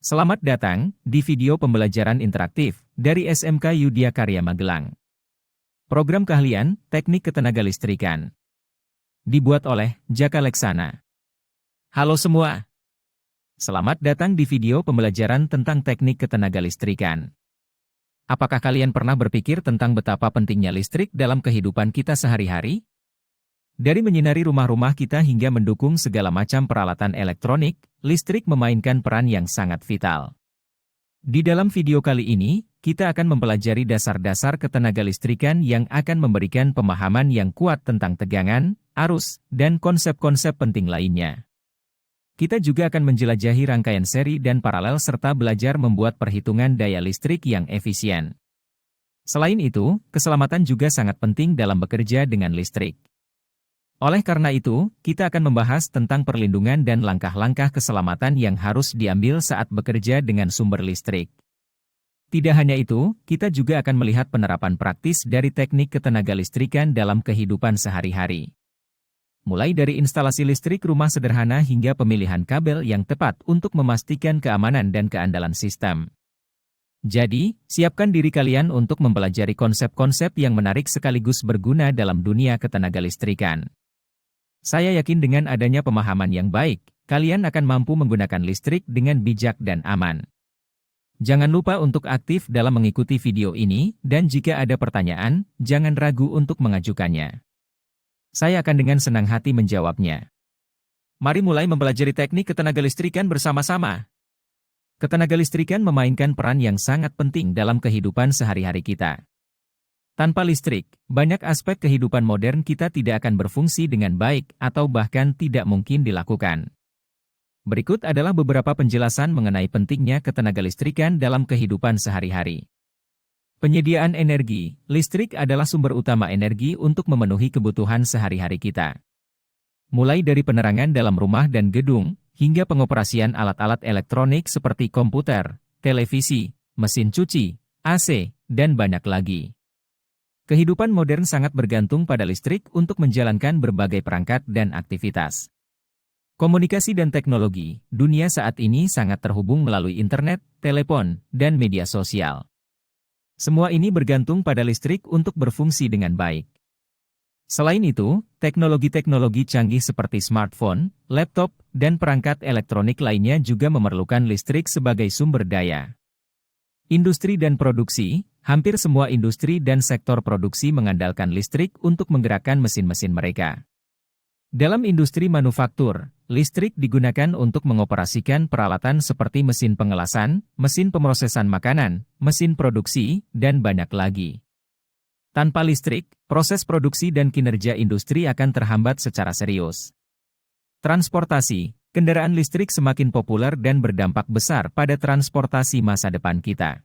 Selamat datang di video pembelajaran interaktif dari SMK Yudhya Karya Magelang. Program keahlian Teknik Ketenagalistrikan. Dibuat oleh Jaka Leksana. Halo semua. Selamat datang di video pembelajaran tentang teknik ketenagalistrikan. Apakah kalian pernah berpikir tentang betapa pentingnya listrik dalam kehidupan kita sehari-hari? Dari menyinari rumah-rumah kita hingga mendukung segala macam peralatan elektronik, listrik memainkan peran yang sangat vital. Di dalam video kali ini, kita akan mempelajari dasar-dasar ketenagalistrikan yang akan memberikan pemahaman yang kuat tentang tegangan, arus, dan konsep-konsep penting lainnya. Kita juga akan menjelajahi rangkaian seri dan paralel serta belajar membuat perhitungan daya listrik yang efisien. Selain itu, keselamatan juga sangat penting dalam bekerja dengan listrik. Oleh karena itu, kita akan membahas tentang perlindungan dan langkah-langkah keselamatan yang harus diambil saat bekerja dengan sumber listrik. Tidak hanya itu, kita juga akan melihat penerapan praktis dari teknik ketenagalistrikan dalam kehidupan sehari-hari. Mulai dari instalasi listrik rumah sederhana hingga pemilihan kabel yang tepat untuk memastikan keamanan dan keandalan sistem. Jadi, siapkan diri kalian untuk mempelajari konsep-konsep yang menarik sekaligus berguna dalam dunia ketenagalistrikan. Saya yakin dengan adanya pemahaman yang baik, kalian akan mampu menggunakan listrik dengan bijak dan aman. Jangan lupa untuk aktif dalam mengikuti video ini, dan jika ada pertanyaan, jangan ragu untuk mengajukannya. Saya akan dengan senang hati menjawabnya. Mari mulai mempelajari teknik ketenagalistrikan bersama-sama. Ketenagalistrikan memainkan peran yang sangat penting dalam kehidupan sehari-hari kita. Tanpa listrik, banyak aspek kehidupan modern kita tidak akan berfungsi dengan baik atau bahkan tidak mungkin dilakukan. Berikut adalah beberapa penjelasan mengenai pentingnya ketenagalistrikan dalam kehidupan sehari-hari. Penyediaan energi, listrik adalah sumber utama energi untuk memenuhi kebutuhan sehari-hari kita. Mulai dari penerangan dalam rumah dan gedung, hingga pengoperasian alat-alat elektronik seperti komputer, televisi, mesin cuci, AC, dan banyak lagi. Kehidupan modern sangat bergantung pada listrik untuk menjalankan berbagai perangkat dan aktivitas. Komunikasi dan teknologi, dunia saat ini sangat terhubung melalui internet, telepon, dan media sosial. Semua ini bergantung pada listrik untuk berfungsi dengan baik. Selain itu, teknologi-teknologi canggih seperti smartphone, laptop, dan perangkat elektronik lainnya juga memerlukan listrik sebagai sumber daya. Industri dan produksi, hampir semua industri dan sektor produksi mengandalkan listrik untuk menggerakkan mesin-mesin mereka. Dalam industri manufaktur, listrik digunakan untuk mengoperasikan peralatan seperti mesin pengelasan, mesin pemrosesan makanan, mesin produksi, dan banyak lagi. Tanpa listrik, proses produksi dan kinerja industri akan terhambat secara serius. Transportasi, kendaraan listrik semakin populer dan berdampak besar pada transportasi masa depan kita.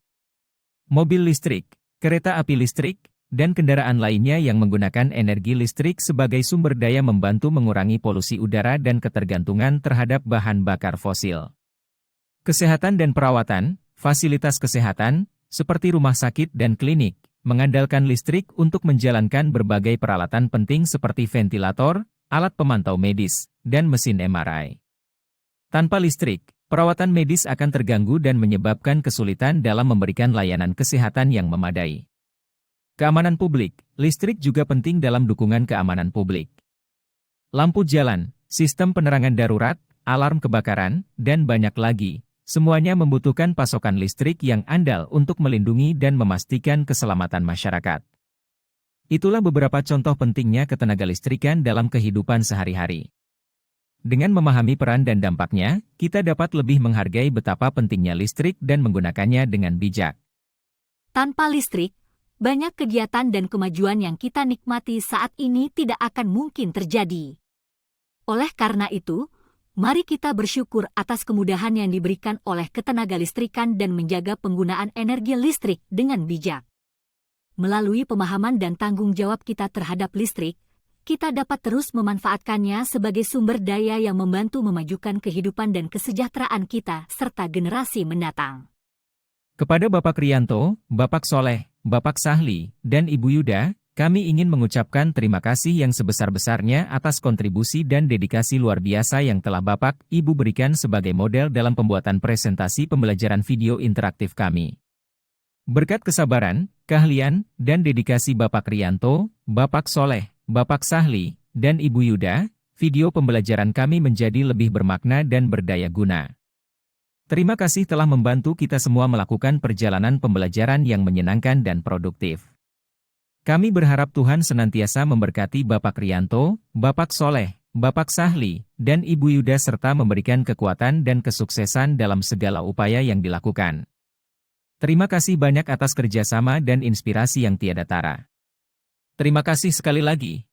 Mobil listrik, kereta api listrik, dan kendaraan lainnya yang menggunakan energi listrik sebagai sumber daya membantu mengurangi polusi udara dan ketergantungan terhadap bahan bakar fosil. Kesehatan dan perawatan, fasilitas kesehatan, seperti rumah sakit dan klinik, mengandalkan listrik untuk menjalankan berbagai peralatan penting seperti ventilator, alat pemantau medis, dan mesin MRI. Tanpa listrik, perawatan medis akan terganggu dan menyebabkan kesulitan dalam memberikan layanan kesehatan yang memadai. Keamanan publik, listrik juga penting dalam dukungan keamanan publik. Lampu jalan, sistem penerangan darurat, alarm kebakaran, dan banyak lagi, semuanya membutuhkan pasokan listrik yang andal untuk melindungi dan memastikan keselamatan masyarakat. Itulah beberapa contoh pentingnya ketenagalistrikan dalam kehidupan sehari-hari. Dengan memahami peran dan dampaknya, kita dapat lebih menghargai betapa pentingnya listrik dan menggunakannya dengan bijak. Tanpa listrik, banyak kegiatan dan kemajuan yang kita nikmati saat ini tidak akan mungkin terjadi. Oleh karena itu, mari kita bersyukur atas kemudahan yang diberikan oleh ketenagalistrikan dan menjaga penggunaan energi listrik dengan bijak. Melalui pemahaman dan tanggung jawab kita terhadap listrik, kita dapat terus memanfaatkannya sebagai sumber daya yang membantu memajukan kehidupan dan kesejahteraan kita serta generasi mendatang. Kepada Bapak Rianto, Bapak Soleh, Bapak Sahli, dan Ibu Yuda, Kami ingin mengucapkan terima kasih yang sebesar-besarnya atas kontribusi dan dedikasi luar biasa yang telah Bapak, Ibu berikan sebagai model dalam pembuatan presentasi pembelajaran video interaktif kami. Berkat kesabaran, keahlian, dan dedikasi Bapak Rianto, Bapak Soleh, Bapak Sahli, dan Ibu Yuda, video pembelajaran kami menjadi lebih bermakna dan berdaya guna. Terima kasih telah membantu kita semua melakukan perjalanan pembelajaran yang menyenangkan dan produktif. Kami berharap Tuhan senantiasa memberkati Bapak Rianto, Bapak Soleh, Bapak Sahli, dan Ibu Yuda serta memberikan kekuatan dan kesuksesan dalam segala upaya yang dilakukan. Terima kasih banyak atas kerjasama dan inspirasi yang tiada tara. Terima kasih sekali lagi.